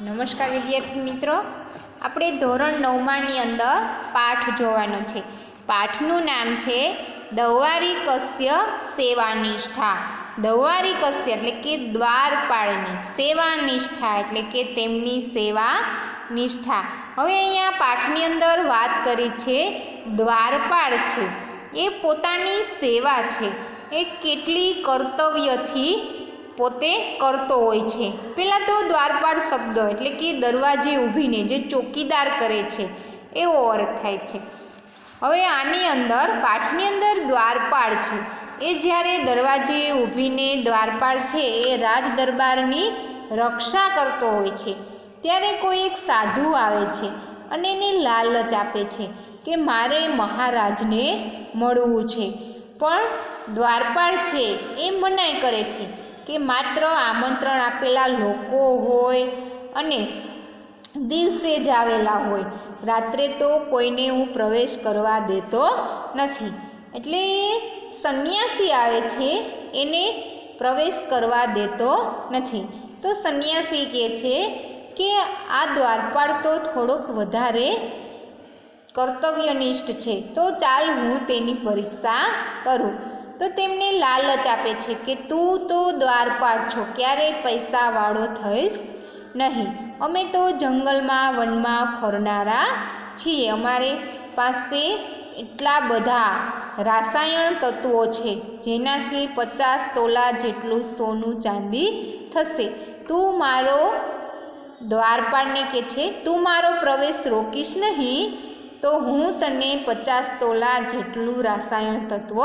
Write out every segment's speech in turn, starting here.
નમસ્કાર વિદ્યાર્થી મિત્રો, આપણે ધોરણ 9માની અંદર પાઠ જોવાનો છે. પાઠનું નામ છે દ્વારિકસ્ય સેવાનિષ્ઠા. દ્વારિકસ્ય એટલે કે દ્વારપાળની, સેવાનિષ્ઠા એટલે કે તેમની સેવા નિષ્ઠા. હવે અહીંયા પાઠની અંદર વાત કરી છે દ્વારપાળ છે એ પોતાની સેવા છે એ કેટલી કર્તવ્યથી પોતે કરતો હોય છે. પહેલાં તો દ્વારપાળ શબ્દ એટલે કે દરવાજે ઊભીને જે ચોકીદાર કરે છે એવો અર્થ થાય છે. હવે આની અંદર પાઠની અંદર દ્વારપાળ છે એ જ્યારે દરવાજે ઊભીને દ્વારપાળ છે એ રાજ દરબારની રક્ષા કરતો હોય છે, ત્યારે કોઈ એક સાધુ આવે છે અને એને લાલચ આપે છે કે મારે મહારાજને મળવું છે. પણ દ્વારપાળ છે એ મનાઈ કરે છે કે માત્ર આમંત્રણ આપેલા લોકો હોય અને દિવસે જ આવેલા હોય, રાત્રે તો કોઈને હું પ્રવેશ કરવા દેતો નથી. એટલે સંન્યાસી આવે છે એને પ્રવેશ કરવા દેતો નથી. તો સંન્યાસી કહે છે કે આ દ્વારપાળ તો થોડોક વધારે કર્તવ્યનિષ્ઠ છે, તો ચાલ હું તેની પરીક્ષા કરું. તો તેમને લાલચ આપે છે કે તું તો દ્વારપાળ છો, ક્યારેય પૈસાવાળો થઈશ નહીં. અમે તો જંગલમાં વનમાં ફરનારા છીએ, અમારે પાસે એટલા બધા રાસાયણ તત્વો છે જેનાથી 50 તોલા જેટલું સોનું ચાંદી થશે. તું મારો, દ્વારપાળને કહે છે, તું મારો પ્રવેશ રોકીશ નહીં તો હું તને 50 તોલા જેટલું રાસાયણ તત્વ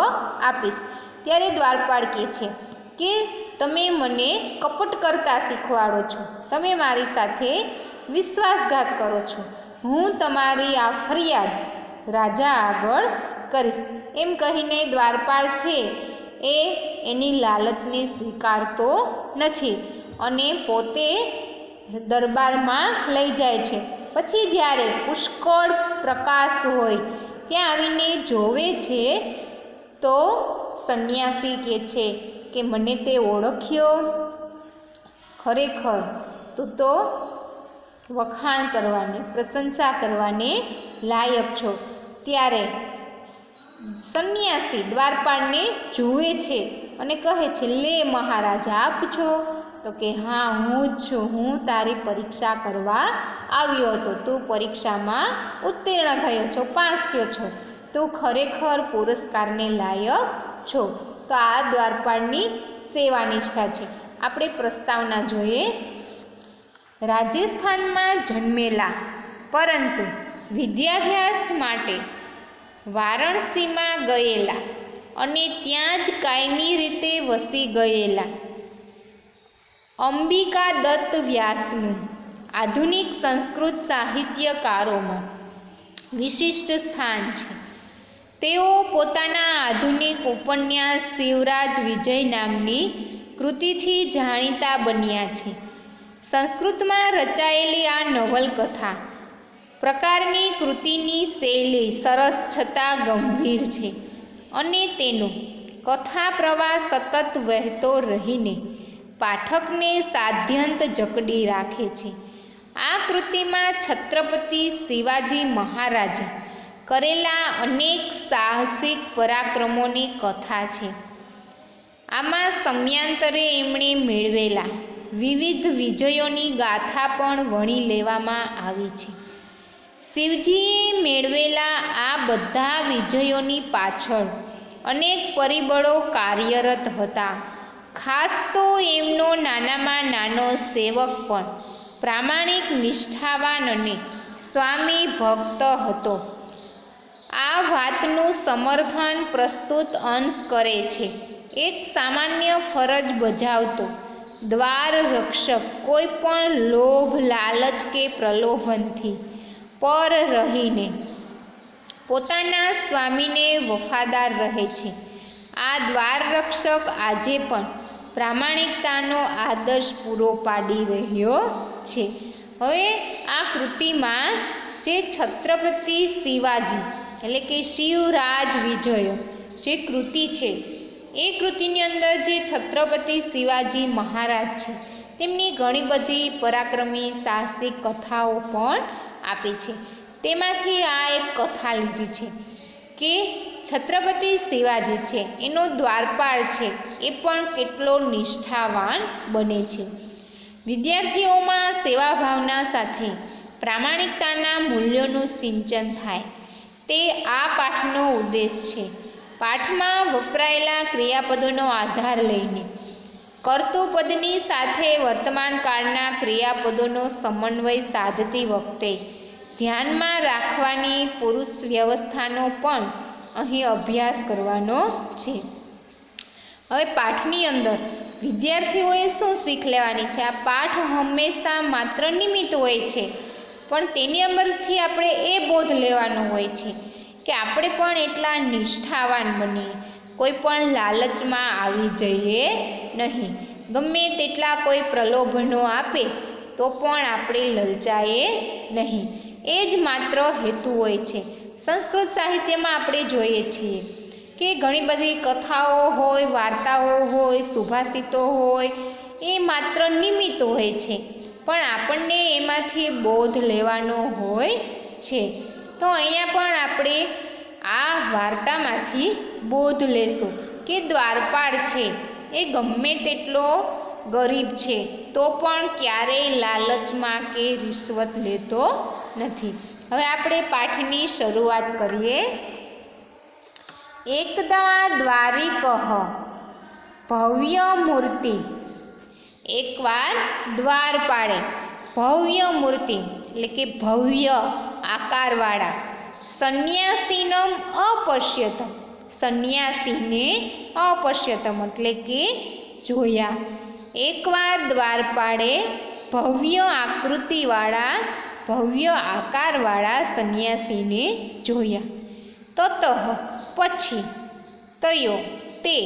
આપીશ. ત્યારે દ્વારપાળ કહે છે કે તમે મને કપટ કરતા શીખવાડો છો, તમે મારી સાથે વિશ્વાસઘાત કરો છો, હું તમારી આ ફરિયાદ રાજા આગળ કરીશ. એમ કહીને દ્વારપાળ છે એ એની લાલચને સ્વીકારતો નથી અને પોતે દરબારમાં લઈ જાય છે. પછી જ્યારે પુષ્કળ પ્રકાશ હોય ત્યાં આવીને જોવે છે તો સંન્યાસી કહે છે કે મને તે ઓળખ્યો? ખરેખર તું તો વખાણ કરવાને, પ્રશંસા કરવાને લાયક છો. ત્યારે સંન્યાસી દ્વારપાળને જુએ છે અને કહે છે, લે મહારાજા આપ છો? તો કે હા હું જ છું, હું તારી પરીક્ષા કરવા આવ્યો હતો. તું પરીક્ષામાં ઉત્તીર્ણ થયો છો, પાસ થયો છો, તું ખરેખર પુરસ્કારને લાયક છો. તો આ દ્વારપાળની સેવાનિષ્ઠા છે. આપણે પ્રસ્તાવના જોઈએ. રાજસ્થાનમાં જન્મેલા પરંતુ વિદ્યાભ્યાસ માટે વારાણસીમાં ગયેલા અને ત્યાં જ કાયમી રીતે વસી ગયેલા અંબિકા દત્ત વ્યાસનું આધુનિક સંસ્કૃત સાહિત્યકારોમાં વિશિષ્ટ સ્થાન છે. તેઓ પોતાના આધુનિક ઉપન્યાસ શિવરાજ વિજય નામની કૃતિથી જાણીતા બન્યા છે. સંસ્કૃતમાં રચાયેલી આ નવલકથા પ્રકારની કૃતિની શૈલી સરસ છતાં ગંભીર છે અને તેનો કથા પ્રવાહ સતત વહેતો રહીને પાઠકને સાધ્યંત જકડી રાખે છે. આ કૃતિમાં છત્રપતિ શિવાજી મહારાજે કરેલા અનેક સાહસિક પરાક્રમોની કથા છે. આમાં સમયાંતરે એમણે મેળવેલા વિવિધ વિજયોની ગાથા પણ વણી લેવામાં આવી છે. શિવજીએ મેળવેલા આ બધા વિજયોની પાછળ અનેક પરિબળો કાર્યરત હતા. ખાસ તો એમનો નાનામાં નાનો સેવક પણ પ્રામાણિક, નિષ્ઠાવાન અને સ્વામી ભક્ત હતો. આ વાતનું સમર્થન પ્રસ્તુત અંશ કરે છે. એક સામાન્ય ફરજ બજાવતો દ્વાર રક્ષક કોઈ પણ લોભ, લાલચ કે પ્રલોભનથી પર રહીને પોતાના સ્વામીને વફાદાર રહે છે. આ દ્વાર રક્ષક આજે પણ પ્રામાણિકતાનો આદર્શ પૂરો પાડી રહ્યો છે. હવે આ કૃતિમાં જે છત્રપતિ શિવાજી એટલે કે શિવરાજ વિજય જે કૃતિ છે એ કૃતિની અંદર જે છત્રપતિ શિવાજી મહારાજ છે તેમની ઘણી બધી પરાક્રમી સાહસિક કથાઓ પણ આપી છે. તેમાંથી આ એક કથા લીધી છે કે છત્રપતિ શિવાજી છે એનો દ્વારપાળ છે એ પણ કેટલો નિષ્ઠાવાન બને છે. વિદ્યાર્થીઓમાં સેવાભાવના સાથે પ્રામાણિકતાના મૂલ્યોનું સિંચન થાય તે આ પાઠનો ઉદ્દેશ છે. પાઠમાં વપરાયેલા ક્રિયાપદોનો આધાર લઈને કર્તૃપદની સાથે વર્તમાન કાળના ક્રિયાપદોનો સમન્વય સાધતી વખતે ધ્યાનમાં રાખવાની પુરુષ વ્યવસ્થાનો પણ અહીં અભ્યાસ કરવાનો છે. હવે પાઠની અંદર વિદ્યાર્થીઓએ શું શીખ લેવાની છે? આ પાઠ હંમેશા માત્ર નિમિત્ત હોય છે, પણ તેની અંદરથી આપણે એ બોધ લેવાનો હોય છે કે આપણે પણ એટલા નિષ્ઠાવાન બનીએ, કોઈ પણ લાલચમાં આવી જઈએ નહીં. ગમે તેટલા કોઈ પ્રલોભનો આપે તો પણ આપણે લલચાઈએ નહીં. એ જ માત્ર હેતુ હોય છે. સંસ્કૃત સાહિત્યમાં આપણે જોઈએ છીએ કે ઘણી બધી કથાઓ હોય, વાર્તાઓ હોય, સુભાષિતો હોય, એ માત્ર નિમિત્ત હોય છે, પણ આપણને એમાંથી બોધ લેવાનો હોય છે. તો અહીંયા પણ આપણે આ વાર્તામાંથી બોધ લેશું કે દ્વારપાળ છે એ ગમે તેટલો ગરીબ છે તો પણ ક્યારેય લાલચમાં કે રિશ્વત લેતો નથી. હવે આપણે પાઠની શરૂઆત કરીએ. એકદા દ્વારિકઃ ભવ્ય મૂર્તિ. એકવાર દ્વારપાળે ભવ્ય મૂર્તિ એટલે કે ભવ્ય આકારવાળા સંન્યાસીનમ અપશ્યતમ. સંન્યાસીને અપશ્યતમ એટલે કે જોયા. એકવાર દ્વારપાળે ભવ્ય આકૃતિવાળા ભવ્ય આકારવાળા સંન્યાસીને જોયા. તતઃ પછી તયો તે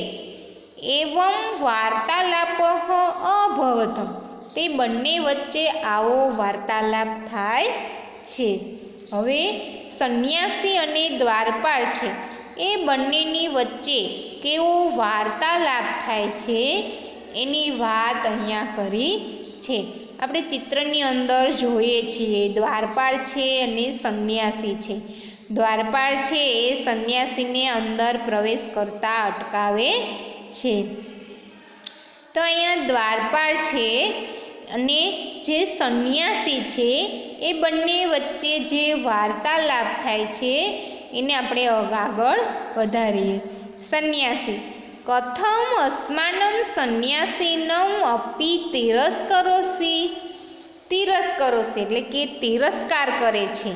એવં વાર્તાલાપ અભવતમ તે બંને વચ્ચે આવો વાર્તાલાપ થાય છે. હવે સંન્યાસી અને દ્વારપાળ છે એ બંનેની વચ્ચે કેવો વાર્તાલાપ થાય છે એની વાત અહીંયા કરી છે. આપણે ચિત્રની અંદર જોઈએ છીએ દ્વારપાળ છે અને સંન્યાસી છે. દ્વારપાળ છે એ સંન્યાસીને અંદર પ્રવેશ કરતા અટકાવે છે. તો અહીંયા દ્વારપાળ છે અને જે સંન્યાસી છે એ બંને વચ્ચે જે વાર્તાલાપ થાય છે એને આપણે આગળ વધારીએ. સંન્યાસી કથમ અસ્માનમ સંન્યાસીનમ અપી તિરસ્કરોસી. તિરસ્કરોસી એટલે કે તિરસ્કાર કરે છે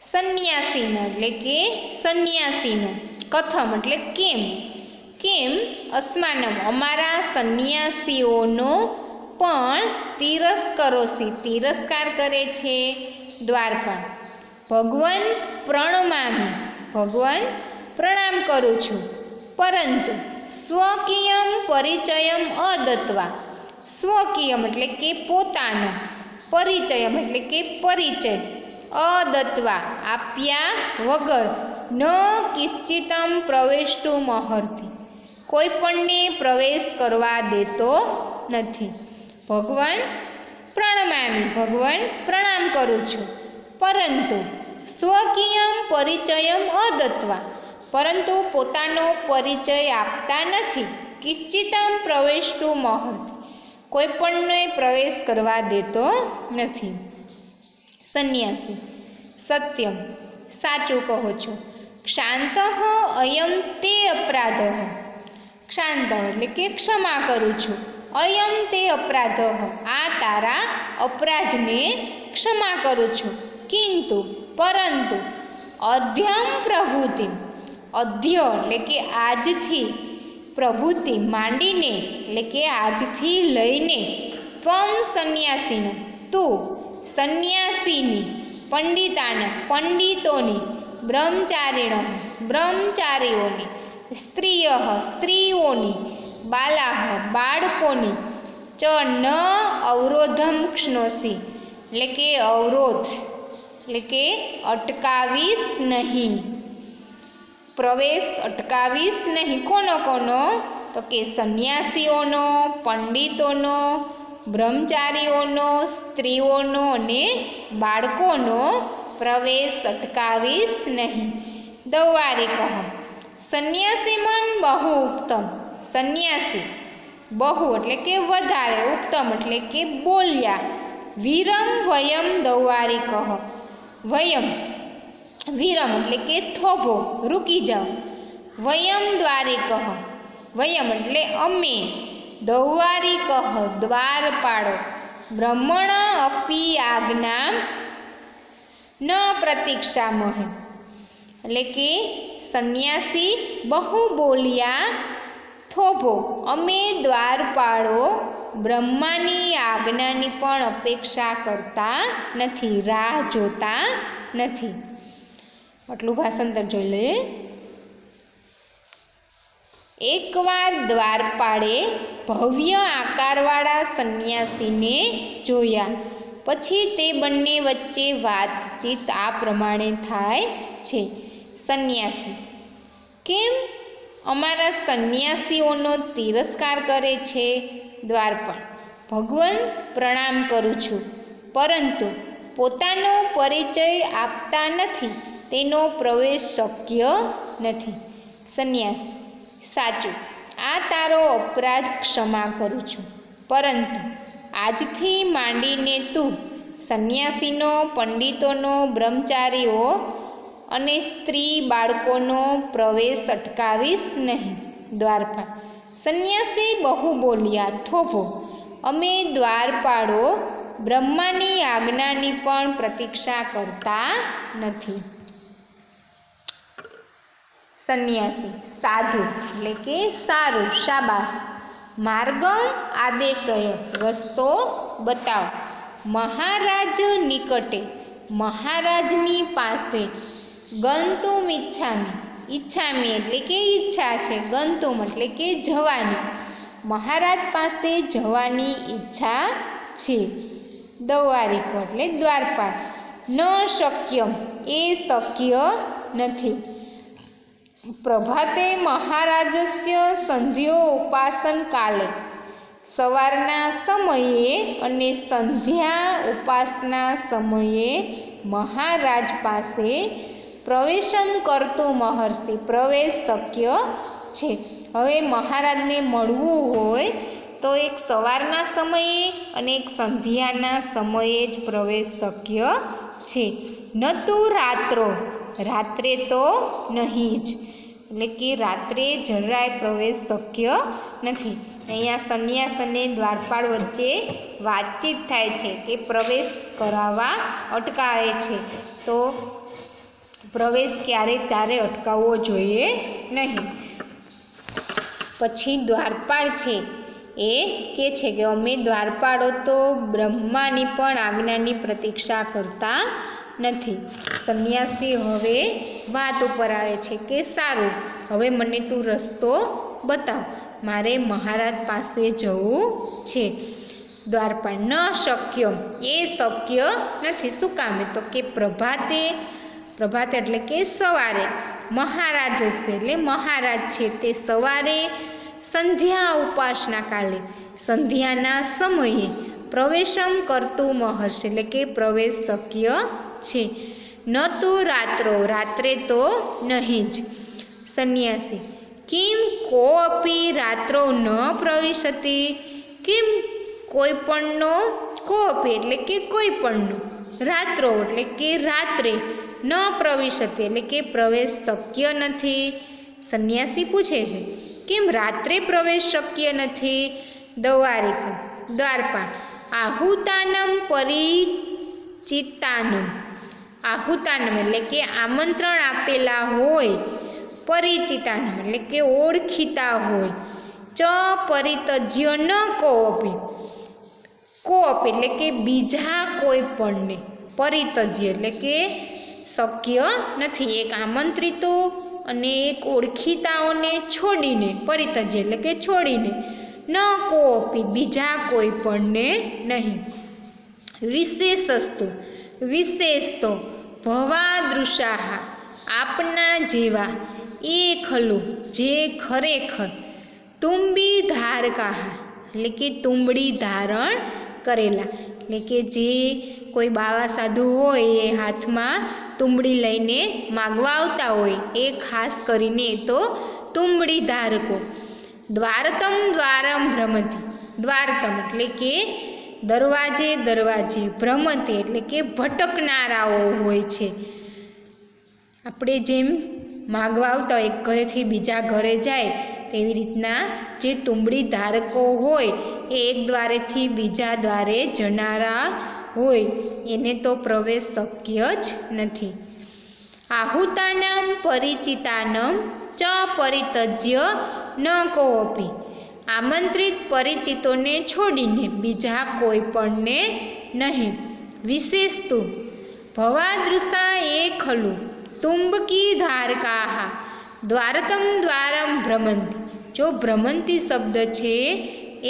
સંન્યાસીનો એટલે કે સંન્યાસીનો. કથમ એટલે કેમ. કેમ અસ્માનમ અમારા સંન્યાસીઓનો પણ તિરસ્કરોસી તિરસ્કાર કરે છે દ્વારપાળ. ભગવાન પ્રણમામી ભગવાન પ્રણામ કરું છું, પરંતુ સ્વકીયમ પરિચયમ અદત્વા. સ્વકીયમ એટલે કે પોતાનો, પરિચયમ એટલે કે પરિચય, અદત્વા આપ્યા વગર, ન કિશ્ચિતમ પ્રવેષ્ટું મહર્તિ કોઈ પણને પ્રવેશ કરવા દેતો નથી. ભગવાન પ્રણમામી ભગવાન પ્રણામ કરું છું, પરંતુ સ્વકીયમ પરિચયમ અદત્વા પરંતુ પોતાનો પરિચય આપતા નથી. કિશ્ચિતમ પ્રવેષ્ટું મહર્તિ કોઈ પણને પ્રવેશ કરવા દેતો નથી. સંન્યાસી સત્યમ સાચું કહો છો. ક્ષાંત અયમ તે અપરાધ. ક્ષાંત એટલે કે ક્ષમા કરું છું. અયમ તે અપરાધ આ તારા અપરાધને ક્ષમા કરું છું. કિંતુ પરંતુ અધ્યમ પ્રભુતિ અધ્ય એટલે કે આજથી, પ્રભુતિ માંડીને એટલે કે આજથી લઈને, ત્વમ સંન્યાસીનો તું સંન્યાસીની, પંડિતાને પંડિતોની, બ્રહ્મચારીણ બ્રહ્મચારીઓની, સ્ત્રીય સ્ત્રીઓની, બાલાહ બાળકોની, ચ ન અવરોધમ ક્ષણોસી એટલે કે અવરોધ એટલે કે અટકાવીશ નહીં, પ્રવેશ અટકાવીશ નહીં. કોનો કોનો? તો કે સંન્યાસીઓનો, પંડિતોનો, બ્રહ્મચારીઓનો, સ્ત્રીઓનો અને બાળકોનો પ્રવેશ અટકાવીશ નહીં. દૌવારી કહો. સંન્યાસી મન બહુ ઉત્તમ. સંન્યાસી બહુ એટલે કે વધારે, ઉત્તમ એટલે કે બોલ્યા. વિરમ વયમ દૌવારી કહો. વયમ વિરમ એટલે કે થોભો, રૂકી જાઓ. વયમ દ્વારી કહો. વયમ એટલે અમે. દૌવારી કહ દ્વાર પાડો. બ્રહ્મણ અપી આજ્ઞા ન પ્રતીક્ષામહે એટલે કે સંન્યાસી બહુ બોલ્યા, થોભો અમે દ્વાર પાડો, બ્રહ્માની આજ્ઞાની પણ અપેક્ષા કરતા નથી, રાહ જોતા નથી. આટલું ભાષાંતર જોઈ લઈએ. એકવાર દ્વારપાળે ભવ્ય આકારવાળા સંન્યાસીને જોયા. પછી તે બંને વચ્ચે વાતચીત આ પ્રમાણે થાય છે. સંન્યાસી: કેમ અમારા સંન્યાસીઓનો તિરસ્કાર કરે છે? દ્વારપાળ: ભગવાન, પ્રણામ કરું છું, પરંતુ પોતાનો પરિચય આપતા નથી, તેનો પ્રવેશ શક્ય નથી. સંન્યાસી: સાચું, આ તારો અપરાધ ક્ષમા કરું છું, પરંતુ આજથી માંડીને તું સંન્યાસીનો, પંડિતોનો, બ્રહ્મચારીઓ અને સ્ત્રી બાળકોનો પ્રવેશ અટકાવીશ નહીં. દ્વારપાળ: સંન્યાસી બહુ બોલ્યા, થોભો અમે દ્વાર પાડો, બ્રહ્માની આજ્ઞાની પણ પ્રતીક્ષા કરતા નથી. સંન્યાસી: સાધુ એટલે કે સારું, શાબાશ. માર્ગમ આદેશય રસ્તો બતાવો. મહારાજ નિકટે મહારાજની પાસે. ગંતુમ ઈચ્છામી. ઈચ્છામી એટલે કે ઈચ્છા છે, ગંતુમ એટલે કે જવાની. મહારાજ પાસે જવાની ઈચ્છા છે. દૌવારી કહો એટલે દ્વારપાળ: ન શક્યમ એ શક્ય નથી. પ્રભાતે મહારાજસ્ય સંધ્યો ઉપાસન કાલે. સવારના સમયે અને સંધ્યા ઉપાસના સમયે મહારાજ પાસે પ્રવેશમ કરતું મહર્ષિ પ્રવેશ શક્ય છે. હવે મહારાજને મળવું હોય તો એક સવારના સમયે અને એક સંધ્યાના સમયે જ પ્રવેશ શક્ય છે. ન તું રાત્રો, રાત્રે તો નહીં જ, એટલે કે રાત્રે જરાય પ્રવેશ શક્ય નથી. અહીંયા સંન્યાસ અને દ્વારપાળ વચ્ચે વાતચીત થાય છે કે પ્રવેશ કરાવવા અટકાવે છે, તો પ્રવેશ ક્યારેય ત્યારે અટકાવવો જોઈએ નહીં. પછી દ્વારપાળ છે એ કહે છે કે અમે દ્વારપાળો તો બ્રહ્માની પણ આજ્ઞાની પ્રતીક્ષા કરતા નથી. સંન્યાસી હવે વાત ઉપર આવે છે કે સારું, હવે મને તું રસ્તો બતાવ, મારે મહારાજ પાસે જવું છે. દ્વારપાળ: ન શક્ય એ શક્ય નથી. શું કામ? તો કે પ્રભાતે, પ્રભાતે એટલે કે સવારે, મહારાજ હશે એટલે મહારાજ છે તે સવારે, સંધ્યા ઉપાસના કાલે સંધ્યાના સમયે, પ્રવેશમ કરતું મહર્ષિ એટલે કે પ્રવેશ શક્ય છે. ન તું રાત્રો, રાત્રે તો નહીં જ. સંન્યાસી: કિમ કોપી રાત્રો ન પ્રવિશતિ. કેમ કોઈ પણનો, કોપી એટલે કે કોઈ પણનો, રાત્રો એટલે કે રાત્રે, ન પ્રવિશતિ એટલે કે પ્રવેશ શક્ય નથી. સંન્યાસી પૂછે છે કેમ રાત્રે પ્રવેશ શક્ય નથી? દૌવારી કહો. દ્વારપાળ: આહુતાનમ પરિચિતાનમ. આહુતાનમ એટલે કે આમંત્રણ આપેલા હોય, પરિચિતાનમ એટલે કે ઓળખીતા હોય, ચ પરિતજ્ય ન કોપી. કોપ એટલે કે બીજા કોઈ પણને, પરિતજ્ય એટલે કે શક્ય નથી. એક આમંત્રિતો અને એક ઓળખીતાઓને છોડીને, પરિતજ્ય એટલે કે છોડીને, ન કોપી બીજા કોઈ પણને નહીં. વિશેષસ્તુ, વિશેષ તો, ભવાદૃશાહ આપના જેવા, એ ખલું જે ખરેખર, તુંબી ધારકાહ એટલે કે તુંબડી ધારણ કરેલા, એટલે કે જે કોઈ બાવા સાધુ હોય એ હાથમાં તુંબડી લઈને માગવા આવતા હોય એ ખાસ કરીને તો તુંબડી ધારકો. દ્વારતમ દ્વારમ ભ્રમતી, દ્વારતમ એટલે કે દરવાજે દરવાજે, ભ્રમતે એટલે કે ભટકનારાઓ હોય છે. આપણે જેમ માગવા આવતા હોય એક ઘરેથી બીજા ઘરે જાય તેવી રીતના જે તુંબડી ધારકો હોય એ એક દ્વારેથી બીજા દ્વારે જનારા હોય એને તો પ્રવેશ શક્ય જ નથી. આહુતાનામ પરિચિતાનમ ચ પરિતજ્ય ન કોપી, આમંત્રિત પરિચિતોને છોડીને બીજા કોઈ પણને નહીં. વિશેષતુ ભવાદૃશા એ ખલુ તુંબકી ધારકાહા દ્વારતમ દ્વારમ ભ્રમંતી. જો ભ્રમંતી શબ્દ છે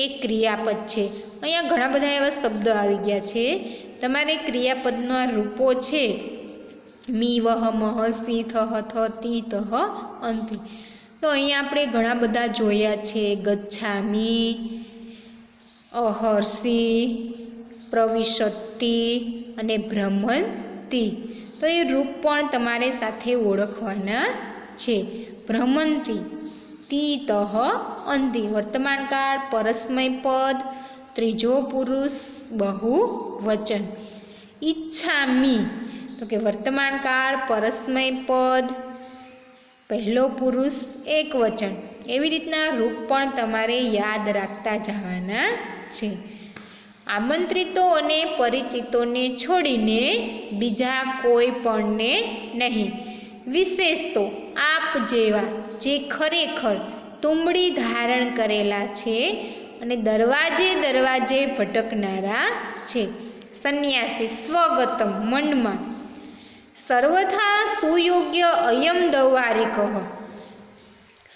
એ ક્રિયાપદ છે. અહીંયા ઘણા બધા એવા શબ્દો આવી ગયા છે. તમારે ક્રિયાપદના રૂપો છે મી વહ મહ સી થહ થ તી તહ અંતિ. તો અહીંયા આપણે ઘણા બધા જોયા છે. ગચ્છામી, અહર્ષિ, પ્રવિશતિ અને ભ્રમંતી. તો એ રૂપ પણ તમારે સાથે ઓળખવાના છે. ભ્રમંતી, તી તહ અંતિ, વર્તમાનકાળ પરસ્મય પદ, ત્રીજો પુરુષ બહુવચન. ઈચ્છામી તો કે વર્તમાનકાળ પરસ્મય પદ, પહેલો પુરુષ એક વચન. એવી રીતના રૂપ પણ તમારે યાદ રાખતા જવાના છે. આમંત્રિતો અને પરિચિતોને છોડીને બીજા કોઈ પણને નહીં. વિશેષ તો આપ જેવા જે ખરેખર તુંબડી ધારણ કરેલા છે અને દરવાજે દરવાજે ભટકનારા છે. સંન્યાસી સ્વગતમ મનમાં, સર્વથા સુયોગ્ય અયમ દૌવારિક,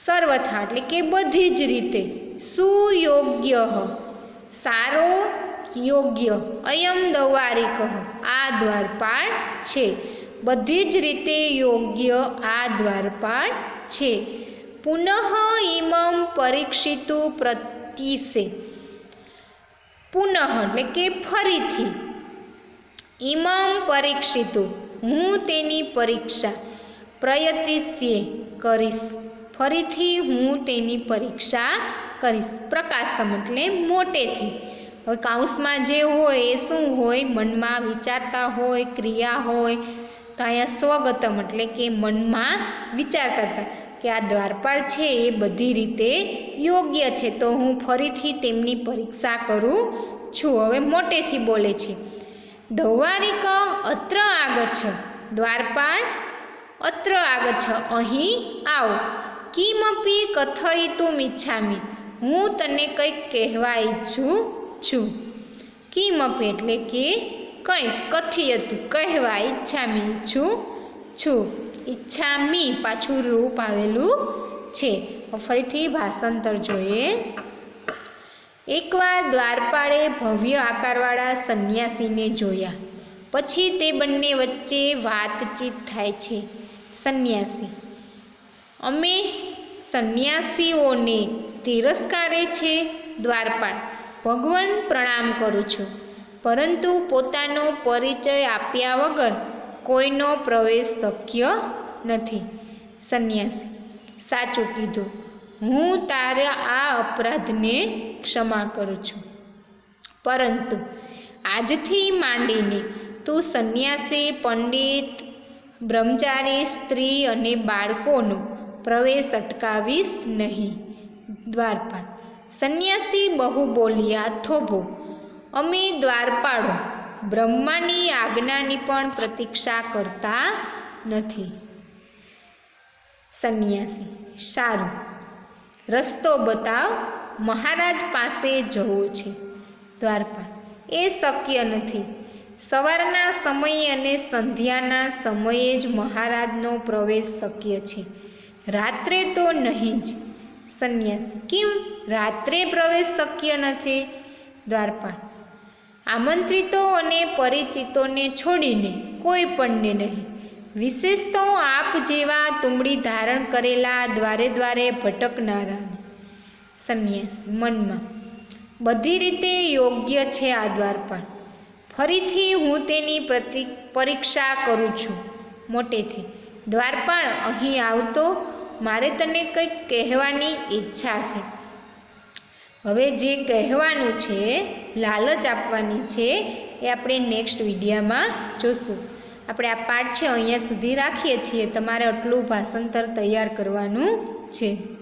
સર્વથા એટલે કે બધી જ રીતે, સુયોગ્ય સારો, યોગ્ય, અયમ દૌવારિક આ દ્વારપાળ છે. બધી જ રીતે યોગ્ય આ દ્વારપાળ છે. પુનઃ ઇમમ પરીક્ષિતુ પ્રતિશે, પુનઃ એટલે કે ફરીથી, ઇમમ પરીક્ષિતુ હું તેની પરીક્ષા, પ્રયતિષ્યે કરીશ ફરીથી હું તેની પરીક્ષા કરીશ. પ્રકાશમ એટલે મોટેથી. હવે કાઉન્સમાં જે હોય એ શું હોય? મનમાં વિચારતા હોય, ક્રિયા હોય. તો અહીંયા સ્વગતમ એટલે કે મનમાં વિચારતા હતા કે આ દ્વારપાળ છે એ બધી રીતે યોગ્ય છે, તો હું ફરીથી તેમની પરીક્ષા કરું છું. હવે મોટેથી બોલે છે. દૌવારિક અત્ર આગચ્છ, દ્વારપાળ અત્ર આગચ્છ અહીં આવો. કિમપી કથયિતુમ ઇચ્છામિ, હું તને કંઈક કહેવા ઈચ્છું છું. કિમપી એટલે કે કંઈક, કથયતુ કહેવા, ઈચ્છામિ ઈચ્છું છું. ઈચ્છામી પાછું રૂપ આવેલું છે. ફરીથી ભાષાંતર જોઈએ. એકવાર દ્વારપાળે ભવ્ય આકારવાળા સંન્યાસીને જોયા. પછી તે બંને વચ્ચે વાતચીત થાય છે. સંન્યાસી: અમે સંન્યાસીઓને તિરસ્કારે છે. દ્વારપાળ: ભગવાન પ્રણામ કરું છું, પરંતુ પોતાનો પરિચય આપ્યા વગર કોઈનો પ્રવેશ શક્ય નથી. સંન્યાસી: સાચું કીધું, હું તારા આ અપરાધને ક્ષમા કરું છું, પરંતુ આજથી માંડીને તું સંન્યાસી, પંડિત, બ્રહ્મચારી, સ્ત્રી અને બાળકોનો પ્રવેશ અટકાવીશ નહીં. દ્વારપાળ: સંન્યાસી બહુ બોલ્યા થોભો. અમે દ્વારપાળો બ્રહ્માની આજ્ઞાની પણ પ્રતીક્ષા કરતા નથી. સંન્યાસી: સારું, રસ્તો બતાવ, મહારાજ પાસે જવું છે. દ્વારપાળ: એ શક્ય નથી. સવારના સમયે અને સંધ્યાના સમયે જ મહારાજનો પ્રવેશ શક્ય છે, રાત્રે તો નહીં જ. સંન્યાસી: કેમ રાત્રે પ્રવેશ શક્ય નથી? દ્વારપાળ: આમંત્રિતો અને પરિચિતોને છોડીને કોઈ પણને નહીં, વિશેષ તો આપ જેવા તુંબડી ધારણ કરેલા દ્વારે દ્વારે ભટકનારાને. સંન્યાસી મનમાં: બધી રીતે યોગ્ય છે આ દ્વારપાળ. ફરીથી હું તેની પરીક્ષા કરું છું મોટેથી. દ્વારપાળ, અહીં આવતો, મારે તને કંઈક કહેવાની ઈચ્છા છે. હવે જે કહેવાનું છે, લાલચ આપવાની છે, એ આપણે નેક્સ્ટ વિડીયોમાં જોશું. આપણે આ પાઠ છે અહીંયા સુધી રાખીએ છીએ. તમારે આટલું ભાષાંતર તૈયાર કરવાનું છે.